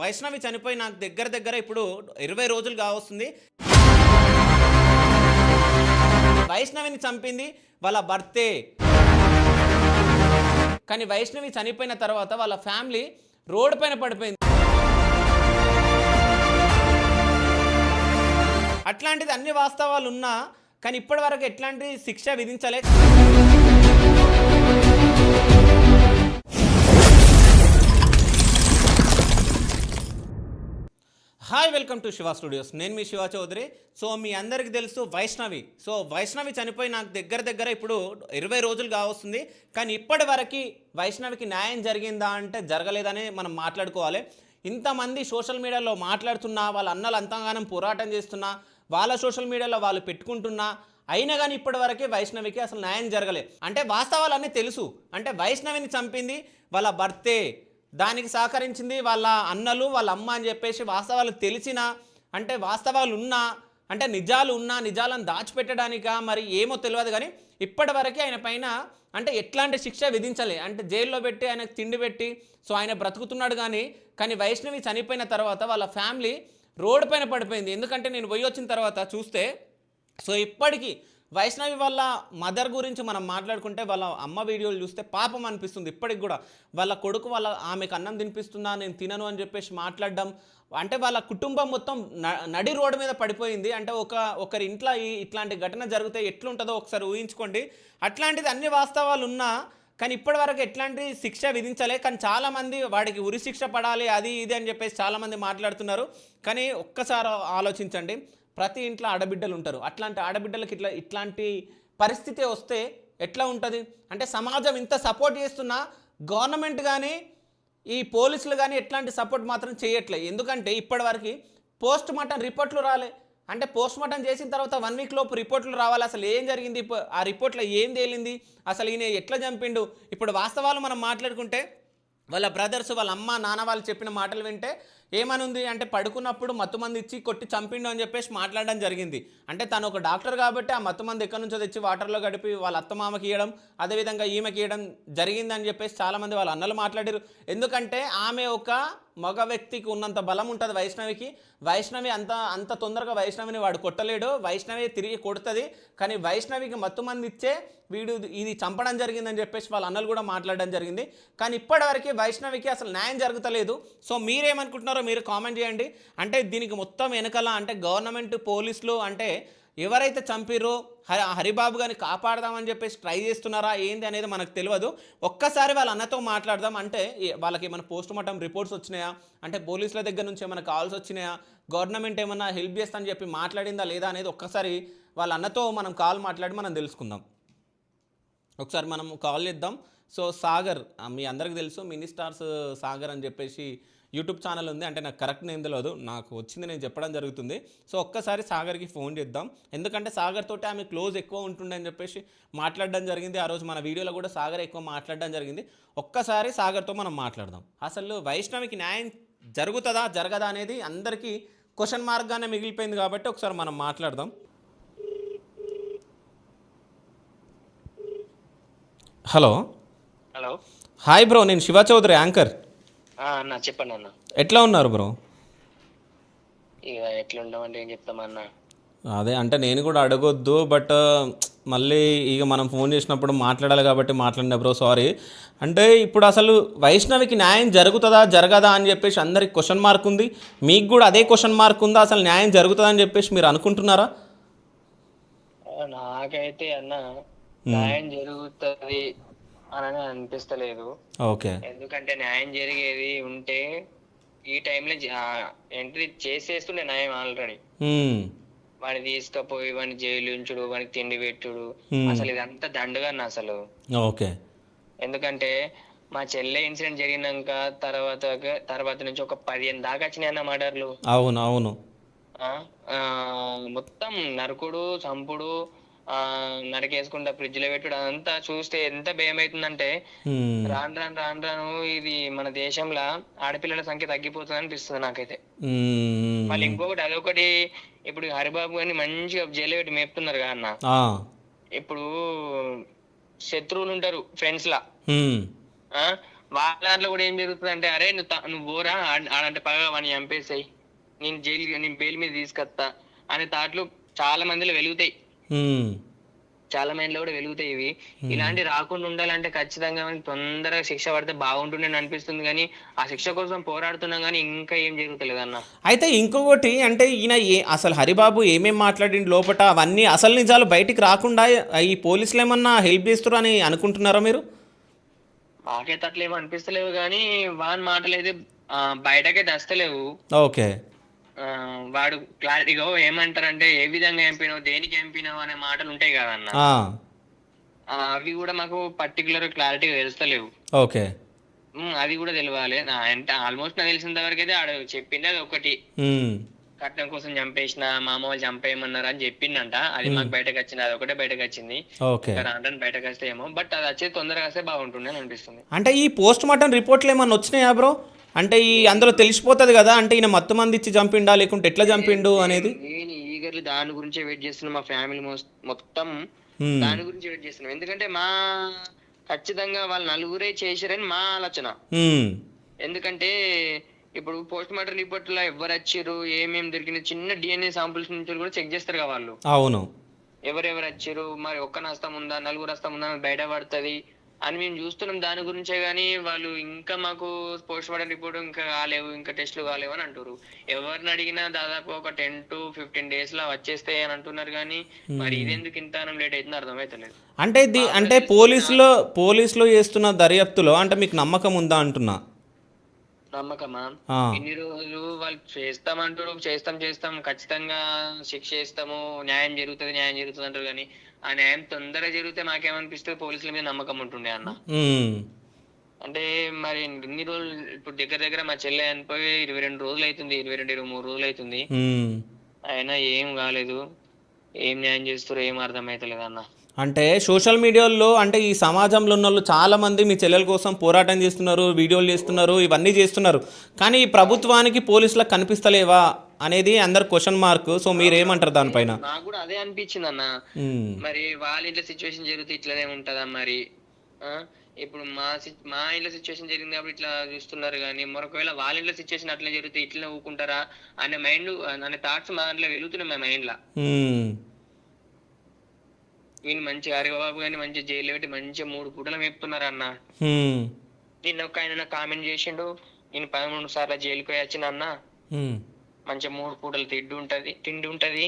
వైష్ణవి చనిపోయి నాకు దగ్గర ఇప్పుడు 20 రోజులు కావస్తుంది. వైష్ణవిని చంపింది వాళ్ళ భర్తే. కానీ వైష్ణవి చనిపోయిన తర్వాత వాళ్ళ ఫ్యామిలీ రోడ్డు పైన పడిపోయింది. అట్లాంటిది అన్ని వాస్తవాలు ఉన్నా కానీ ఇప్పటివరకు ఎట్లాంటి శిక్ష విధించలే. Hi, welcome to Shiva studios. నేను మీ శివ చౌదరి. సో మీ అందరికీ తెలుసు వైష్ణవి చనిపోయి నాకు దగ్గర ఇప్పుడు 20 రోజులు కావస్తుంది. కానీ ఇప్పటి వరకు వైష్ణవికి న్యాయం జరిగిందా అంటే జరగలేదని మనం మాట్లాడుకోవాలి. ఇంతమంది సోషల్ మీడియాలో మాట్లాడుతున్నా, వాళ్ళ అన్నలు అంతగానం పోరాటం చేస్తున్నా, వాళ్ళ సోషల్ మీడియాలో వాళ్ళు పెట్టుకుంటున్నా, అయినా కానీ ఇప్పటి వరకే వైష్ణవికి అసలు న్యాయం జరగలే. అంటే వాస్తవాలన్నీ తెలుసు. అంటే వైష్ణవిని చంపింది వాళ్ళ భర్తే, దానికి సహకరించింది వాళ్ళ అన్నలు, వాళ్ళ అమ్మ అని చెప్పేసి వాస్తవాలు తెలిసినా, అంటే వాస్తవాలు ఉన్నా, అంటే నిజాలు ఉన్నా నిజాలను దాచిపెట్టడానికా మరి ఏమో తెలియదు. కానీ ఇప్పటి వరకే ఆయన పైన అంటే ఎట్లాంటి శిక్ష విధించలే. అంటే జైల్లో పెట్టి ఆయనకు తిండి పెట్టి సో ఆయన బ్రతుకుతున్నాడు. కానీ వైష్ణవి చనిపోయిన తర్వాత వాళ్ళ ఫ్యామిలీ రోడ్డు పైన పడిపోయింది. ఎందుకంటే నేను పోయి వచ్చిన తర్వాత చూస్తే సో ఇప్పటికీ వైష్ణవి వాళ్ళ మదర్ గురించి మనం మాట్లాడుకుంటే వాళ్ళ అమ్మ వీడియోలు చూస్తే పాపం అనిపిస్తుంది. ఇప్పటికి కూడా వాళ్ళ కొడుకు ఆమెకు అన్నం తినిపిస్తున్నా, నేను తినను అని చెప్పేసి మాట్లాడడం, అంటే వాళ్ళ కుటుంబం మొత్తం నడి రోడ్డు మీద పడిపోయింది. అంటే ఒకరి ఇంట్లో ఇట్లాంటి ఘటన జరిగితే ఎట్లుంటుందో ఒకసారి ఊహించుకోండి. అట్లాంటిది అన్ని వాస్తవాలు ఉన్నా కానీ ఇప్పటివరకు ఎట్లాంటి శిక్ష విధించలే. కానీ చాలామంది వాడికి ఉరి శిక్ష పడాలి అది ఇది అని చెప్పేసి చాలామంది మాట్లాడుతున్నారు. కానీ ఒక్కసారి ఆలోచించండి, ప్రతి ఇంట్లో ఆడబిడ్డలు ఉంటారు. అట్లాంటి ఆడబిడ్డలకి ఇట్లాంటి పరిస్థితి వస్తే ఎట్లా ఉంటుంది? అంటే సమాజం ఇంత సపోర్ట్ చేస్తున్నా గవర్నమెంట్ కానీ ఈ పోలీసులు కానీ ఎట్లాంటి సపోర్ట్ మాత్రం చేయట్లేదు. ఎందుకంటే ఇప్పటివరకు పోస్ట్ మార్టం రిపోర్ట్లు రాలే. అంటే పోస్ట్ మార్టం చేసిన తర్వాత 1 వీక్ లోపు రిపోర్ట్లు రావాలి. అసలు ఏం జరిగింది, ఆ రిపోర్ట్లో ఏం తేలింది, అసలు ఈయన ఎట్లా చంపిండు. ఇప్పుడు వాస్తవాలు మనం మాట్లాడుకుంటే వాళ్ళ బ్రదర్స్, వాళ్ళ అమ్మ నాన్న వాళ్ళు చెప్పిన మాటలు వింటే ఏమనుంది అంటే పడుకున్నప్పుడు మత్తుమంది ఇచ్చి కొట్టి చంపిండు అని చెప్పేసి మాట్లాడడం జరిగింది. అంటే తను ఒక డాక్టర్ కాబట్టి ఆ మత్తుమంది ఎక్కడి నుంచో తెచ్చి వాటర్లో గడిపి వాళ్ళ అత్తమామకి ఇవ్వడం, అదేవిధంగా ఈమెకి ఇవ్వడం జరిగిందని చెప్పేసి చాలామంది వాళ్ళ అన్నలు మాట్లాడారు. ఎందుకంటే ఆమె ఒక మగ వ్యక్తికి ఉన్నంత బలం ఉంటుంది వైష్ణవి అంత తొందరగా వైష్ణవిని వాడు కొట్టలేడు. వైష్ణవి తిరిగి కొడుతుంది. కానీ వైష్ణవికి మత్తుమంది ఇచ్చే వీడు ఇది చంపడం జరిగిందని చెప్పేసి వాళ్ళ అన్నలు కూడా మాట్లాడడం జరిగింది. కానీ ఇప్పటివరకు వైష్ణవికి అసలు న్యాయం జరుగుతలేదు. సో మీరేమనుకుంటున్నారో మీరు కామెంట్ చేయండి. అంటే దీనికి మొత్తం వెనకాల అంటే గవర్నమెంట్, పోలీసులు, అంటే ఎవరైతే చంపిరో హరిబాబు గారిని కాపాడదామని చెప్పేసి ట్రై చేస్తున్నారా ఏంది అనేది మనకు తెలియదు. ఒక్కసారి వాళ్ళ అన్నతో మాట్లాడదాం. అంటే వాళ్ళకి ఏమైనా పోస్ట్ మార్టం రిపోర్ట్స్ వచ్చినాయా, అంటే పోలీసుల దగ్గర నుంచి ఏమైనా కాల్స్ వచ్చినాయా, గవర్నమెంట్ ఏమన్నా హెల్ప్ చేస్తా అని చెప్పి మాట్లాడిందా లేదా అనేది ఒక్కసారి వాళ్ళ అన్నతో మనం కాల్ మాట్లాడి మనం తెలుసుకుందాం. ఒకసారి మనం కాల్ చేద్దాం. సో సాగర్, మీ అందరికీ తెలుసు మినీ స్టార్స్ సాగర్ అని చెప్పేసి యూట్యూబ్ ఛానల్ ఉంది. అంటే నాకు కరెక్ట్ నేమ్ తెలియదు, నాకు వచ్చింది నేను చెప్పడం జరుగుతుంది. సో ఒక్కసారి సాగర్కి ఫోన్ చేద్దాం. ఎందుకంటే సాగర్ తోటి ఆమె క్లోజ్ ఎక్కువ ఉంటుండే అని చెప్పేసి మాట్లాడడం జరిగింది. ఆ రోజు మన వీడియోలో కూడా సాగర్ ఎక్కువ మాట్లాడడం జరిగింది. ఒక్కసారి సాగర్తో మనం మాట్లాడదాం. అసలు వైష్ణవికి న్యాయం జరుగుతుందా జరగదా అనేది అందరికీ క్వశ్చన్ మార్క్గానే మిగిలిపోయింది కాబట్టి ఒకసారి మనం మాట్లాడదాం. హలో. హాయ్ బ్రో, నేను శివ చౌదరి, యాంకర్. అన్న చెప్పండి అన్న. ఎట్లా ఉన్నారు బ్రో? ఇక ఎట్లా ఉండమంటే ఏం చెప్తామన్నా. అదే అంటే నేను కూడా అడగొద్దు, బట్ మళ్ళీ ఇక మనం ఫోన్ చేసినప్పుడు మాట్లాడాలి కాబట్టి మాట్లాడినా బ్రో, సారీ. అంటే ఇప్పుడు అసలు వైష్ణవికి న్యాయం జరుగుతుందా జరగదా అని చెప్పేసి అందరికి క్వశ్చన్ మార్క్ ఉంది. మీకు కూడా అదే క్వశ్చన్ మార్క్ ఉందా? అసలు న్యాయం జరుగుతుందా అని చెప్పేసి మీరు అనుకుంటున్నారా? నాకైతే అన్న న్యాయం జరుగుతుంది అని అనిపిస్తలేదు. ఓకే. ఎందుకంటే న్యాయం జరిగేది ఉంటే ఈ టైంలో ఎంట్రీ చేసేస్తుండే న్యాయం ఆల్రెడీ. వాడిని తీసుకుపోయి వాడిని జైలు ఉంచుడు, వాడికి తిండి పెట్టుడు, అసలు ఇదంతా దండుగా అసలు. ఓకే. ఎందుకంటే మా చెల్లె ఇన్సిడెంట్ జరిగినాక తర్వాత నుంచి ఒక 15 దాకా వచ్చినాయి అన్న మర్డర్లు. అవును అవును. మొత్తం నరుకుడు, చంపుడు, నరికేసుకుంటా ఫ్రిడ్జ్ లో పెట్టుడు, అదంతా చూస్తే ఎంత భయం అవుతుందంటే రాను ఇది మన దేశంలో ఆడపిల్లల సంఖ్య తగ్గిపోతుంది అనిపిస్తుంది నాకైతే. మళ్ళీ ఇంకొకటి అదొకటి, ఇప్పుడు హరిబాబు గారిని మంచిగా జైలు పెట్టి మేపుతున్నారు కదా అన్న. ఇప్పుడు శత్రువులు ఉంటారు ఫ్రెండ్స్ లా, వాళ్ళ దాంట్లో కూడా ఏం జరుగుతుంది అంటే, అరే నువ్వు పోరా ఆడంటే పగ వాడిని చంపేసాయి, నేను బెయిల్ మీద తీసుకొస్తా అనే థాట్లు చాలా మందిలో వెలుగుతాయి, ఉమ్, చాలా మైండ్లో కూడా వెలుగుతాయి ఇవి. ఇలాంటి రాకుండా ఉండాలంటే ఖచ్చితంగా మనకి తొందరగా శిక్ష పడితే బాగుంటుండే అని అనిపిస్తుంది, కానీ ఆ శిక్ష కోసం పోరాడుతున్నాం కానీ ఇంకా ఏం జరుగుతలేదు అన్న. అయితే ఇంకొకటి అంటే ఈయన అసలు హరిబాబు ఏమేం మాట్లాడిండు లోపట అవన్నీ అసలు నిజాలు బయటికి రాకుండా ఈ పోలీసులు ఏమన్నా హెల్ప్ చేస్తారు అని అనుకుంటున్నారా మీరు? మాకైతే అట్లేమో అనిపిస్తలేవు కానీ వాని మాటలు అయితే బయటకే దస్తలేవు. ఓకే. వాడు క్లారిటీగా ఏమంటారంటే, ఏ విధంగా ఎంపినావు, దేనికి ఎంపినావు అనే మాటలు ఉంటాయి కదన్న, ఆ, అవి కూడా మాకు పర్టికులర్ క్లారిటీగా తెలుస్తలేవు. ఓకే. అది కూడా తెలియాలి. అంటే ఆల్మోస్ట్ నాకు తెలిసినంత వరకు అయితే ఆడ చెప్పింది అది ఒకటి, ఉమ్, కట్నం కోసం చంపేసిన, మా అమ్మ వాళ్ళు చంపేయమన్నారు అని చెప్పిండంట. అది మాకు బయటకు వచ్చింది, అది ఒకటే బయటకు వచ్చింది. ఓకే. రాను బయటకు వస్తే ఏమో, బట్ అది వచ్చేది తొందరగా వస్తే బాగుంటుండే అని అనిపిస్తుంది. అంటే ఈ పోస్ట్ మార్టం రిపోర్ట్లు ఏమన్నా వచ్చినాయా బ్రో? అంటే ఈ అందులో తెలిసిపోతుంది కదా, అంటే ఈయన మత్తు మంది ఇచ్చి చంపిండా లేకుంటే ఎట్లా చంపిండు అనేది. నేను ఈగర్లీ దాని గురించే వెయిట్ చేస్తున్నా, మా ఫ్యామిలీ మొత్తం ఉమ్, దాని గురించి వెయిట్ చేస్తున్నాం. ఎందుకంటే ఖచ్చితంగా వాళ్ళు నలుగురే చేశారని మా ఆలోచన. ఉమ్, ఎందుకంటే ఇప్పుడు పోస్ట్ మార్టం రిపోర్ట్ లో ఎవరు వచ్చారు, ఏమేమి దొరికిన చిన్న డిఎన్ఏ సాంపుల్స్ నుంచి కూడా చెక్ చేస్తారు కదా వాళ్ళు, అవును. ఎవరెవరు వచ్చారు, మరి ఒక్క నష్టం ఉందా, నలుగురు నష్టం ఉందా బయట పడుతుంది అని మేము చూస్తున్నాం. దాని గురించే గానీ వాళ్ళు ఇంకా మాకు పోస్ట్ మార్టం రిపోర్ట్ ఇంకా కాలేవు, ఇంకా టెస్టులు కాలేవు అని అంటారు. ఎవరిని అడిగినా దాదాపు ఒక 10 to 15 days లా వచ్చేస్తాయి అని అంటున్నారు, కానీ మరి ఇదెందుకు ఇంత లేట్ అవుతుందో అర్థమైతలేదు. అంటే అంటే పోలీసులో చేస్తున్న దర్యాప్తులో అంటే మీకు నమ్మకం ఉందా అంటున్నా? నమ్మకమా? ఆ, ఇన్ని రోజులు వాళ్ళు చేస్తామంటారు, చేస్తాం ఖచ్చితంగా శిక్ష చేస్తాము, న్యాయం జరుగుతుంది అంటారు, కానీ ఆ న్యాయం తొందరగా జరిగితే మాకేమనిపిస్తుంది, పోలీసుల మీద నమ్మకం ఉంటుండే అన్న. ఉమ్, అంటే మరి ఇన్ని రోజులు ఇప్పుడు దగ్గర మా చెల్లె అనిపోయి 22 రోజులు అవుతుంది, 22-23 రోజులు అవుతుంది, ఉమ్. అయినా ఏం కాలేదు. ఏం న్యాయం చేస్తారో ఏం అర్థమైతలేదు అన్న. అంటే సోషల్ మీడియాలో అంటే ఈ సమాజంలో ఉన్న వాళ్ళు చాలామంది మీ చెల్లెల కోసం పోరాటం చేస్తున్నారు, వీడియోలు చేస్తున్నారు, ఇవన్నీ చేస్తున్నారు, కానీ ఈ ప్రభుత్వానికి పోలీసులకు కనిపిస్తలేవా అనేది అందరు క్వశ్చన్ మార్క్. సో మీరేమంటారు దానిపైన? నాకు కూడా అదే అనిపించింది అన్న. ఉమ్, మరి వాళ్ళ ఇంట్లో సిచ్యువేషన్ జరిగితే ఇట్లనే ఉంటదా మరి? ఇప్పుడు మా ఇంట్లో సిచ్యువేషన్ జరిగింది కాబట్టి ఇట్లా చూస్తున్నారు, కానీ మరొకవేళ వాళ్ళ ఇంట్లో సిచ్యువేషన్ అట్లా జరిగితే ఇట్లనే ఊకుంటారా అనే థాట్స్ మా దాంట్లో వెలుగుతున్నాయి మా మైండ్ లా. ఉమ్, వీళ్ళు మంచి హరిబాబు గాని మంచి జైలు పెట్టి మంచిగా 3 పూటలు మేపుతున్నారు అన్న. ఉమ్, నిన్న ఒక ఆయన కామెంట్ చేసిండు, నేను 13 సార్లు జైలుకి పోయి వచ్చిన అన్న, ఉమ్, మంచిగా 3 పూటలు తిండి ఉంటది,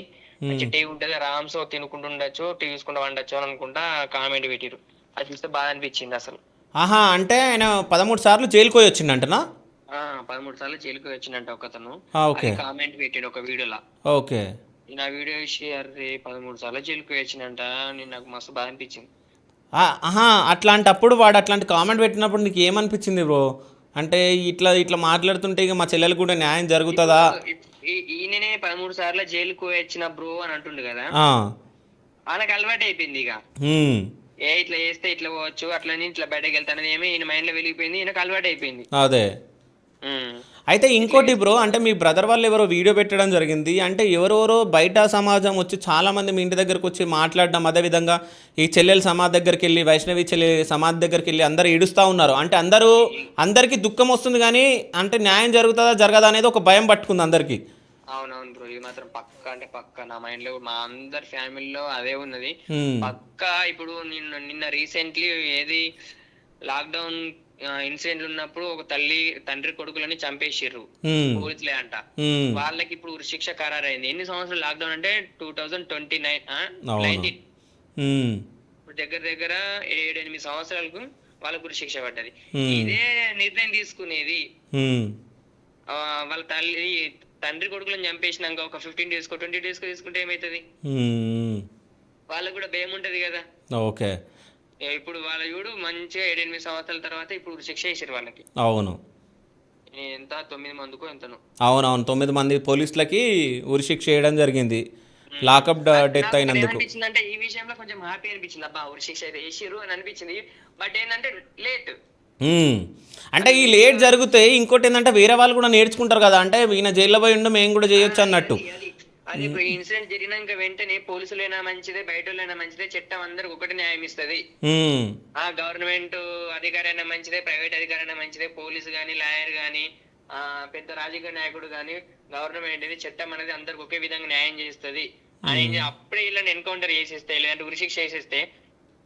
మంచి టీ ఉంటది, ఆరామ్సో తినుకుంటూ ఉండొచ్చు, టీ చూసుకుంటూ వండొచ్చు అని అనుకుంటా కామెంట్ పెట్టిరు. అది చూస్తే బాగా అనిపించింది అసలు. ఆహా, అంటే ఆయన 13 సార్లు జైలుకి పోయి వచ్చిండంటనా? 13 సార్లు జైలుకి వచ్చిందంట ఒకతను. ఓకే. కామెంట్ పెట్టాడు ఒక వీడియోలో. ఓకే. నేను ఆ వీడియో అరే 13 సార్లు జైలుకి వచ్చిందంట, నేను నాకు మస్తు బాగా అనిపించింది. ఆహా, అట్లాంటప్పుడు వాడు అట్లాంటి కామెంట్ పెట్టినప్పుడు నీకు ఏమనిపించింది బ్రో? అంటే ఇట్లా ఇట్లా మాట్లాడుతుంటే ఇక మా చెల్లెలు కూడా న్యాయం జరుగుతుందా? ఈయననే 13 సార్లు జైలుకు వచ్చిన బ్రో అని అంటుండు కదా, ఆ, ఆయనకు అలవాటు అయిపోయింది. ఇక ఉమ్, ఇట్లా చేస్తే ఇట్లా పోవచ్చు, అట్లా ఇట్లా బయటకు వెళ్తానని ఏమి ఈయన మైండ్ లో వెలిగిపోయింది, ఈయనకు అలవాటు అయిపోయింది. అదే. అయితే ఇంకోటి బ్రో, అంటే మీ బ్రదర్ వాళ్ళు ఎవరో వీడియో పెట్టడం జరిగింది, అంటే ఎవరెవరో బయట సమాజం వచ్చి చాలామంది మీ ఇంటి దగ్గరకు వచ్చి మాట్లాడడం, అదేవిధంగా ఈ చెల్లెల సమాధి దగ్గరికి వెళ్ళి, వైష్ణవి చెల్లె సమాధి దగ్గరికి వెళ్ళి అందరూ ఏడుస్తూ ఉన్నారు. అంటే అందరికీ దుఃఖం వస్తుంది, కానీ అంటే న్యాయం జరుగుతుందా జరగదా అనేది ఒక భయం పట్టుకుంది అందరికీ. అవునవును బ్రో, ఇది మాత్రం పక్క నా మైండ్ లో, మా అందరి ఫ్యామిలీలో అదే ఉన్నది పక్క. ఇప్పుడు నిన్న రీసెంట్లీ ఏది లాక్డౌన్ ఇన్సిడెంట్ ఉన్నప్పుడు ఒక తండ్రి కొడుకులని చంపేసిర్రు పోలీసులే అంట. వాళ్ళకి ఇప్పుడు ఉరిశిక్ష ఖరారైంది. ఎన్ని సంవత్సరాలు లాక్డౌన్ అంటే 2019 దగ్గర 7-8 సంవత్సరాలకు వాళ్ళకు ఉరిశిక్ష పడ్డది. ఇదే నిర్ణయం తీసుకునేది వాళ్ళ తండ్రి కొడుకులను చంపేసినాక ఒక 15 days 20 days తీసుకుంటే ఏమైతుంది? వాళ్ళకు కూడా భయం ఉంటది కదా. ఓకే. ఇప్పుడు వాళ్ళ చూడు మంచిగా 7-8 సంవత్సరాల తర్వాత ఇప్పుడు శిక్ష వేసారు వాళ్ళకి. అవును. ఎంత 9 మందికో ఎంతను. అవునవును, 9 మంది పోలీసులకి ఉరిశిక్ష చేయడం జరిగింది, లాకప్ డెత్ అయినందుకు. అనిపించింది ఈ విషయంలో కొంచెం హ్యాపీ అనిపించింది, అబ్బా ఉరిశిక్ష అయితే వేసిర్రు అని అనిపించింది. బట్ ఏంటంటే లేట్. అంటే ఈ లేట్ జరిగితే ఇంకోటి ఏంటంటే వేరే వాళ్ళు కూడా నేర్చుకుంటారు కదా, అంటే ఈయన జైల్లో పోయి ఉండి మేము కూడా చేయొచ్చు అన్నట్టు. అది ఇప్పుడు ఈ ఇన్సిడెంట్ జరిగినాక వెంటనే పోలీసులైనా మంచిదే, బయట వాళ్ళైనా మంచిదే, చట్టం అందరికి ఒకటి న్యాయం ఇస్తుంది. ఉమ్, ఆ గవర్నమెంట్ అధికారి అయినా మంచిదే, ప్రైవేట్ అధికారి అయినా మంచిదే, పోలీసు గాని, లాయర్ గాని, పెద్ద రాజకీయ నాయకుడు గాని, గవర్నమెంట్ అనేది చట్టం అనేది అందరికి ఒకే విధంగా న్యాయం చేస్తుంది అని అప్పుడే వీళ్ళని ఎన్కౌంటర్ చేసేస్తే, లేదంటే ఉరిశిక్ష చేసేస్తే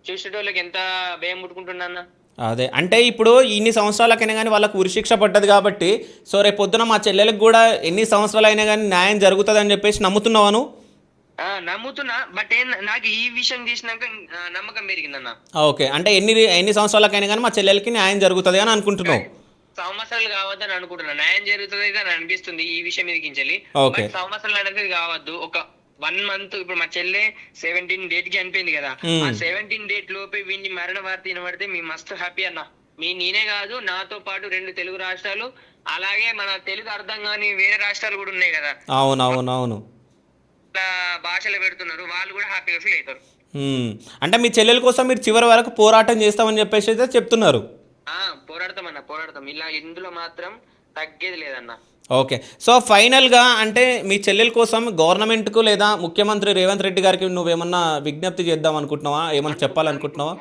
చూసేటోళ్ళకి ఎంత భయం పుట్టుకుంటున్నా. అదే అంటే ఇప్పుడు ఇన్ని సంవత్సరాలకైనా కానీ వాళ్ళకు ఉరిశిక్ష పడ్డది కాబట్టి, సో రేపు పొద్దున మా చెల్లెలకు కూడా ఎన్ని సంవత్సరాలు అయినా కానీ న్యాయం జరుగుతుంది అని చెప్పేసి నమ్ముతున్నావాను? నమ్ముతున్నా, బట్ నాకు ఈ విషయం తీసినాక నమ్మకం పెరిగిందన్న. ఓకే, అంటే ఎన్ని సంవత్సరాలకైనా కానీ మా చెల్లెలకి న్యాయం జరుగుతుంది అని అనుకుంటున్నావు? సంవత్సరాలు కావద్దని అనుకుంటున్నా, న్యాయం జరుగుతుంది అని అనిపిస్తుంది ఈ విషయం మీదకించాలి. ఓకే, సంవత్సరాలు అనేది కావద్దు, ఒక 1 month. ఇప్పుడు మా చెల్లె 17 date కి చనిపోయింది కదా, ఆ 17 date లోపే వీడిని మరణ వార్త వినబడితే మీ మస్తు హ్యాపీ అన్న. నేనే కాదు, నాతో పాటు 2 తెలుగు రాష్ట్రాలు, అలాగే మన తెలుగు అర్థం కాని వేరే రాష్ట్రాలు కూడా ఉన్నాయి కదా, అవునవునవును, భాషలు పెడుతున్నారు, వాళ్ళు కూడా హ్యాపీగా ఫీల్ అవుతారు. అంటే మీ చెల్లెల కోసం మీరు చివరి వరకు పోరాటం చేస్తామని చెప్పేసి అయితే చెప్తున్నారు. పోరాడతాం ఇలా, ఇందులో మాత్రం తగ్గేది లేదన్న. ఓకే, సో ఫైనల్గా అంటే మీ చెల్లెల కోసం గవర్నమెంట్కు లేదా ముఖ్యమంత్రి రేవంత్ రెడ్డి గారికి నువ్వేమన్నా విజ్ఞప్తి చేద్దాం అనుకుంటున్నావా, ఏమన్నా చెప్పాలనుకుంటున్నావా?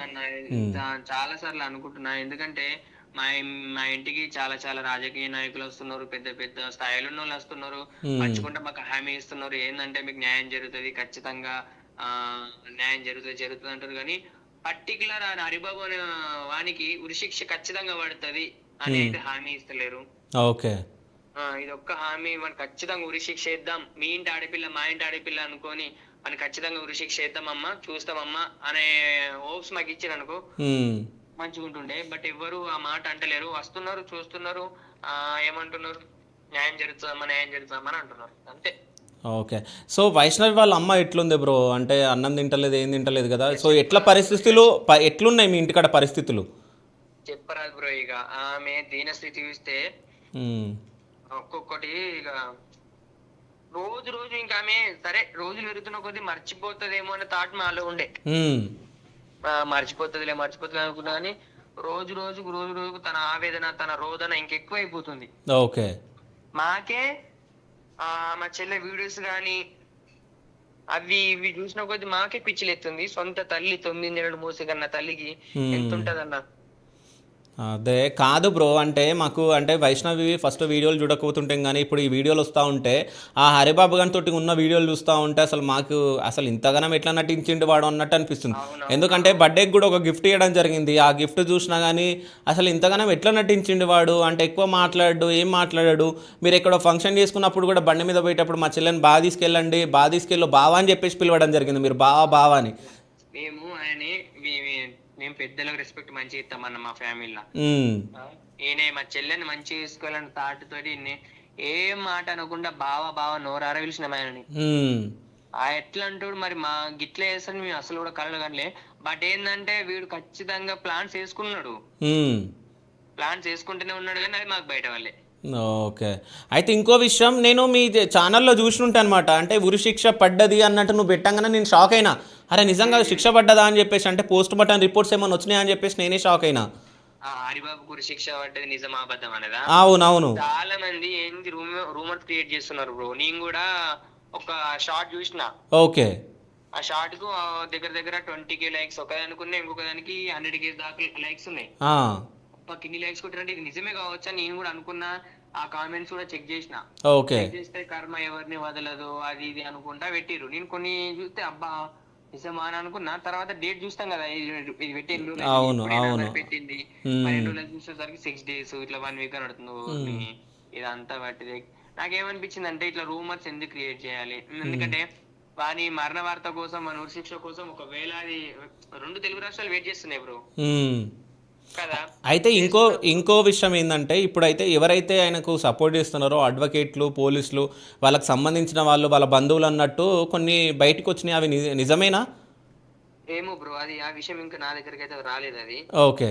చాలా సార్లు అనుకుంటున్నా, ఎందుకంటే మా ఇంటికి చాలా చాలా రాజకీయ నాయకులు వస్తున్నారు, పెద్ద పెద్ద స్థాయిలో ఉన్న వాళ్ళు వస్తున్నారు, పంచుకుంటే మాకు హామీ ఇస్తున్నారు, ఏంటంటే మీకు న్యాయం జరుగుతుంది, ఖచ్చితంగా న్యాయం జరుగుతుంది అంటారు. కానీ పర్టికులర్ హరిబాబు అనే వానికి ఉరిశిక్ష ఖచ్చితంగా పడుతుంది అని అయితే హామీ ఇస్తలేరు. ఓకే, ఇది ఒక్క హామీ, మనం ఖచ్చితంగా ఉరిశిక్ష చేద్దాం, మీ ఇంటి ఆడపిల్ల మా ఇంటి ఆడపిల్ల అనుకొని మనం ఖచ్చితంగా ఉరిశిక్ష చేద్దామమ్మా, చూస్తామమ్మా అనే హోప్స్ మాకు ఇచ్చారు అనుకో మంచిగా ఉంటుండే. బట్ ఎవ్వరు ఆ మాట అంటలేరు, వస్తున్నారు, చూస్తున్నారు, ఏమంటున్నారు, న్యాయం జరుగుతుందమ్మా అని అంటున్నారు, అంతే. ఓకే, సో వైష్ణవి వాళ్ళ అమ్మ ఎట్లుంది బ్రో? అంటే అన్నం తింటలేదు, ఏం తింటలేదు కదా, సో ఎట్లున్నాయి మీ ఇంటికాడ పరిస్థితులు? చెప్పరాదు బ్రో, ఇక ఆమె దీనస్థితి చూస్తే ఒక్కొక్కటి ఇక రోజు ఇంకా ఆమె సరే రోజులు పెరుగుతున్న కొద్ది మర్చిపోతుందేమో అనే థాట్ మాలో ఉండే, మర్చిపోతుందిలే అనుకున్నా, కానీ రోజుకు తన ఆవేదన, తన రోదన ఇంకెక్కువైపోతుంది. ఓకే, మాకే మా చెల్లె వీడియోస్ గాని అవి ఇవి చూసిన కొద్ది మాకే పిచ్చిలెత్తుంది. సొంత తల్లి 9 నెలలు మోసి కన్నా తల్లికి ఎంత ఉంటదన్న. అదే కాదు బ్రో, అంటే మాకు అంటే వైష్ణవి ఫస్ట్ వీడియోలు చూడకపోతుంటాం, కానీ ఇప్పుడు ఈ వీడియోలు వస్తూ ఉంటే ఆ హరిబాబు గారి తోటి ఉన్న వీడియోలు చూస్తూ ఉంటే అసలు మాకు అసలు ఇంతగానం ఎట్లా నటించిండు వాడు అన్నట్టు అనిపిస్తుంది. ఎందుకంటే బర్త్డేకి కూడా ఒక గిఫ్ట్ ఇవ్వడం జరిగింది, ఆ గిఫ్ట్ చూసినా కానీ అసలు ఇంతగానం ఎట్లా నటించిండు వాడు, అంటే ఎక్కువ మాట్లాడాడు, ఏం మాట్లాడాడు. మీరు ఎక్కడో ఫంక్షన్ చేసుకున్నప్పుడు కూడా బండి మీద పోయేటప్పుడు మా చెల్లెని బాగా తీసుకెళ్ళి బావా అని చెప్పేసి పిలవడం జరిగింది, మీరు బావా అని. మేము పెద్దలకు రెస్పెక్ట్ మంచిగా ఇస్తామన్న మా ఫ్యామిలీలో. ఈయన మా చెల్లెని మంచిగా తీసుకోవాలని తాటితోటి ఏం మాట అనకుండా బావ నోరార పిలిచిన ఆయనని. ఎట్లా అంటాడు మరి, మా గిట్ల వేస్తాను మేము అసలు కూడా కలలు కానీ. బట్ ఏంటంటే వీడు ఖచ్చితంగా ప్లాన్స్ వేసుకున్నాడు, ప్లాన్స్ వేసుకుంటూనే ఉన్నాడు, కానీ అది మాకు బయట వాళ్ళే. ఓకే, అయితే ఇంకో విషయం, నేను మీ ఛానల్లో చూసినుంటా అనమాట, అంటే ఉరిశిక్ష పడ్డది అన్నట్టు నువ్వు పెట్టంగానే నేను షాక్ అయినా, అరే నిజంగా శిక్ష పడ్డదా అని చెప్పేసి, అంటే పోస్ట్ మార్టం రిపోర్ట్స్ ఏమైనా వచ్చినాయా అని చెప్పేసి నేనే షాక్ అయినా. హరిబాబు ఉరిశిక్ష పడ్డది నిజం అబద్ధం అనేదా? అవునవును, చాలా మంది ఏంది రూమర్ క్రియేట్ చేస్తున్నారు బ్రో. నేను కూడా ఒక షార్ట్ చూసిన. ఓకే, ఆ షార్ట్ కు దగ్గర 20K లైక్స్, ఒకదానికి ఇంకొక దానికి 100K దాకా లైక్స్ ఉన్నాయి. కిన్ని లైక్స్ కొట్టినట్టు ఇది నిజమే కావచ్చా నేను కూడా అనుకున్నా. ఆ కామెంట్స్ కూడా చెక్ చేసిన, చేస్తే కర్మ ఎవరిని వదలదు అది ఇది అనుకుంటా పెట్టిరు. నేను కొన్ని చూస్తే అబ్బా నిజమా అని అనుకున్నా. తర్వాత డేట్ చూస్తాం కదా, ఇది పెట్టి ఎన్ని రోజులు పెట్టింది, 2 రోజులు చూసేసరికి 6 days ఇట్లా 1 week నడుతుంది. ఇదంతా బట్టి నాకేమనిపించింది అంటే, ఇట్లా రూమర్స్ ఎందుకు క్రియేట్ చేయాలి? ఎందుకంటే వాని మరణ వార్త కోసం, మన ఉరిశిక్ష కోసం ఒక వేలాది 2 తెలుగు రాష్ట్రాలు వెయిట్ చేస్తున్నాయి బ్రో కదా. అయితే ఇంకో విషయం ఏంటంటే, ఇప్పుడైతే ఎవరైతే ఆయనకు సపోర్ట్ చేస్తున్నారో అడ్వకేట్లు, పోలీసులు, వాళ్ళకి సంబంధించిన వాళ్ళు, వాళ్ళ బంధువులు అన్నట్టు కొన్ని బయటకు వచ్చినాయి, అవి నిజమేనా? ఏమో బ్రో, అది ఆ విషయం ఇంకా నా దగ్గరికి అయితే రాలేదు. అది ఓకే,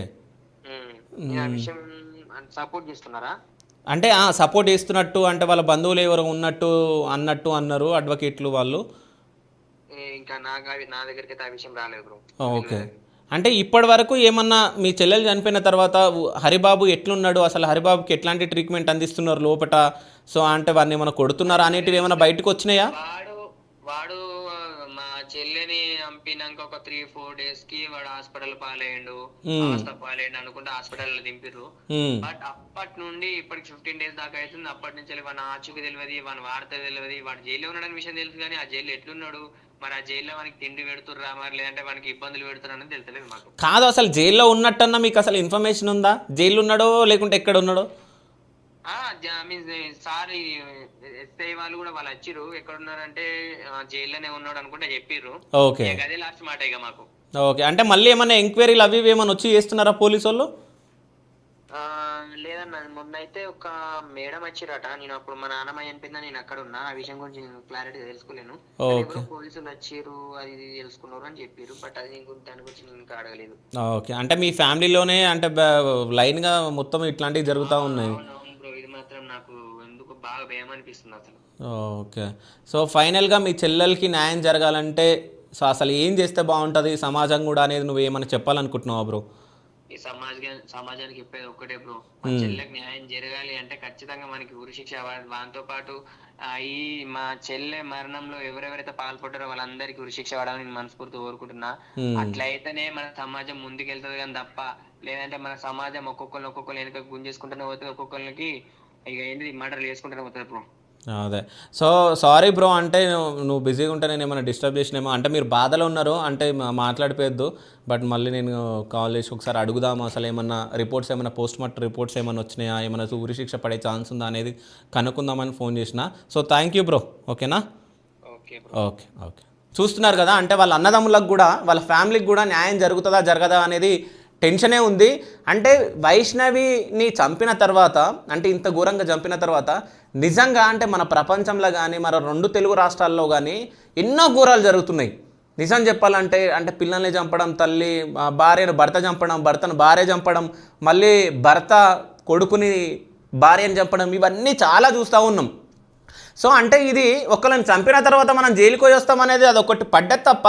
ఆ విషయం సపోర్ట్ చేస్తున్నారా అంటే సపోర్ట్ చేస్తున్నట్టు, అంటే వాళ్ళ బంధువులు ఎవరు అన్నట్టు అన్నారు అడ్వకేట్లు వాళ్ళు. ఇంకా నా దగ్గరికి అయితే ఆ విషయం రాలేదు బ్రో. ఓకే, అంటే ఇప్పటి వరకు ఏమన్నా మీ చెల్లెలు చనిపోయిన తర్వాత హరిబాబు ఎట్లున్నాడు, అసలు హరిబాబుకి ఎట్లాంటి ట్రీట్మెంట్ అందిస్తున్నారు లోపట, సో అంటే వాడిని ఏమైనా కొడుతున్నారా అనేటివి ఏమైనా బయటకు వచ్చినాయా? వాడు మా చెల్లెని చంపినాక ఒక 3-4 days కి వాడు హాస్పిటల్ పాలయ్యిండు, అవస్థ పాలయ్యిండు అనుకుంటే హాస్పిటల్ దింపిర్రు. బట్ అప్పటి నుండి ఇప్పటికి 15 days దాకా అవుతుంది. అప్పటి నుంచి వాడు ఆచూకి తెలియదు, వాడు వాడితే తెలియదు. వాడు జైల్లో ఉన్నాడని విషయం తెలుసు కానీ ఆ జైల్లో ఎట్లున్నాడు మరి, ఆ జైల్లో మనకి తిండి పెడుతుర్రా మరి లేదంటే మనకి ఇబ్బందులు పెడుతున్నారు అనేది తెలుస్తలేదు మాకు. కాదు, అసలు జైల్లో ఉన్నట్టన్నా మీకు అసలు ఇన్ఫర్మేషన్ ఉందా? జైల్లో ఉన్నాడో లేకుంటే ఎక్కడ ఉన్నాడో? సార్ ఎస్ఐ వాళ్ళు కూడా వాళ్ళు వచ్చిర్రు, ఎక్కడ ఉన్నారంటే జైల్లోనే ఉన్నాడు అనుకుంటే చెప్పిర్రు. ఓకే, అదే లాస్ట్ మాట ఇక మాకు. ఓకే, అంటే మళ్ళీ ఏమైనా ఎంక్వైరీలు అవి ఇవి ఏమైనా వచ్చి చేస్తున్నారా పోలీసు వాళ్ళు? లేదన్న, మొన్న అయితే ఒక మేడం వచ్చిరట. నేను అప్పుడు మా నాన్నమ్మ చనిపోయిందని నేను అక్కడ ఉన్నా, ఆ విషయం గురించి నేను క్లారిటీ తెలుసుకోలేను. పోలీసులు వచ్చిర్రు అది ఇది తెలుసుకున్నారు అని చెప్పారు. బట్ అది దాని గురించి నేను ఇంకా అడగలేదు. ఓకే, అంటే మీ ఫ్యామిలీలోనే అంటే లైన్ గా మొత్తం ఇట్లాంటివి జరుగుతూ ఉన్నాయి. బ్రో, ఇది మాత్రం నాకు ఎందుకు బాగా భయం అనిపిస్తుంది అసలు. ఓకే, సో ఫైనల్గా మీ చెల్లెలకి న్యాయం జరగాలంటే సో అసలు ఏం చేస్తే బాగుంటుంది సమాజం కూడా అనేది నువ్వు ఏమైనా చెప్పాలనుకుంటున్నావా బ్రో? ఈ సమాజానికి చెప్పేది ఒక్కటే బ్రో, మా చెల్లెకి న్యాయం జరగాలి అంటే ఖచ్చితంగా మనకి ఉరి శిక్ష. దాంతో పాటు ఈ మా చెల్లె మరణంలో ఎవరెవరైతే పాల్పడ్డారో వాళ్ళందరికీ ఉరి శిక్ష పడాలని నేను మనస్ఫూర్తి కోరుకుంటున్నా. అట్లయితేనే మన సమాజం ముందుకెళ్తుంది కానీ తప్ప లేదంటే మన సమాజం ఒక్కొక్కరు వెనుక గుంజేసుకుంటూనే పోతుంది, ఒక్కొక్కరికి ఇక ఏంటి మర్డర్లు చేసుకుంటూనే పోతుంది బ్రో. అదే, సో సారీ బ్రో, అంటే నువ్వు బిజీగా ఉంటే నేను ఏమైనా డిస్టర్బ్ చేసినేమో, అంటే మీరు బాధలో ఉన్నారు అంటే మాట్లాడిపోయద్దు. బట్ మళ్ళీ నేను కాల్ చేసి ఒకసారి అడుగుదాము అసలు ఏమన్నా రిపోర్ట్స్ ఏమైనా పోస్ట్ మార్టం రిపోర్ట్స్ ఏమైనా వచ్చినాయా, ఏమైనా ఉరి శిక్ష పడే ఛాన్స్ ఉందా అనేది కనుక్కుందామని ఫోన్ చేసిన. So thank you bro. ఓకేనా? ఓకే ఓకే, చూస్తున్నారు కదా, అంటే వాళ్ళ అన్నదమ్ములకు కూడా వాళ్ళ ఫ్యామిలీకి కూడా న్యాయం జరుగుతుందా జరగదా అనేది టెన్షనే ఉంది. అంటే వైష్ణవిని చంపిన తర్వాత, అంటే ఇంత ఘోరంగా చంపిన తర్వాత నిజంగా అంటే మన ప్రపంచంలో కానీ మన 2 తెలుగు రాష్ట్రాల్లో కానీ ఎన్నో ఘోరాలు జరుగుతున్నాయి. నిజం చెప్పాలంటే అంటే పిల్లల్ని చంపడం, తల్లి భార్యను భర్త చంపడం, భర్తను భార్య చంపడం, మళ్ళీ భర్త కొడుకుని భార్యను చంపడం, ఇవన్నీ చాలా చూస్తూ ఉన్నాం. సో అంటే ఇది ఒకళ్ళని చంపిన తర్వాత మనం జైలుకి వస్తాం అనేది అది ఒకటి పడ్డది తప్ప,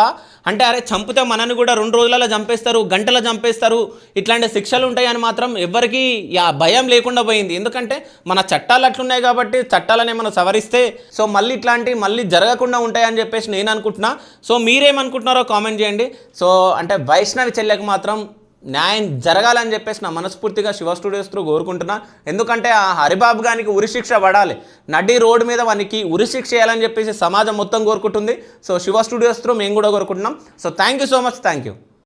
అంటే అరే చంపితే మనని కూడా 2 రోజులలో చంపేస్తారు, గంటలో చంపేస్తారు, ఇట్లాంటి శిక్షలు ఉంటాయని మాత్రం ఎవరికి ఆ భయం లేకుండా పోయింది. ఎందుకంటే మన చట్టాలు అట్లున్నాయి కాబట్టి చట్టాలని మనం సవరిస్తే సో మళ్ళీ మళ్ళీ జరగకుండా ఉంటాయని చెప్పేసి నేను అనుకుంటున్నా. సో మీరేమనుకుంటున్నారో కామెంట్ చేయండి. సో అంటే వైష్ణవి చెల్లెకి మాత్రం న్యాయం జరగాలని చెప్పేసి నా మనస్ఫూర్తిగా శివ స్టూడియోస్ త్రూ కోరుకుంటున్నా. ఎందుకంటే ఆ హరిబాబు గారికి ఉరిశిక్ష పడాలి, నడి రోడ్డు మీద వానికి ఉరిశిక్ష చేయాలని చెప్పేసి సమాజం మొత్తం కోరుకుంటుంది. సో శివ స్టూడియోస్ త్రూ మేము కూడా కోరుకుంటున్నాం. So thank you so much, thank you.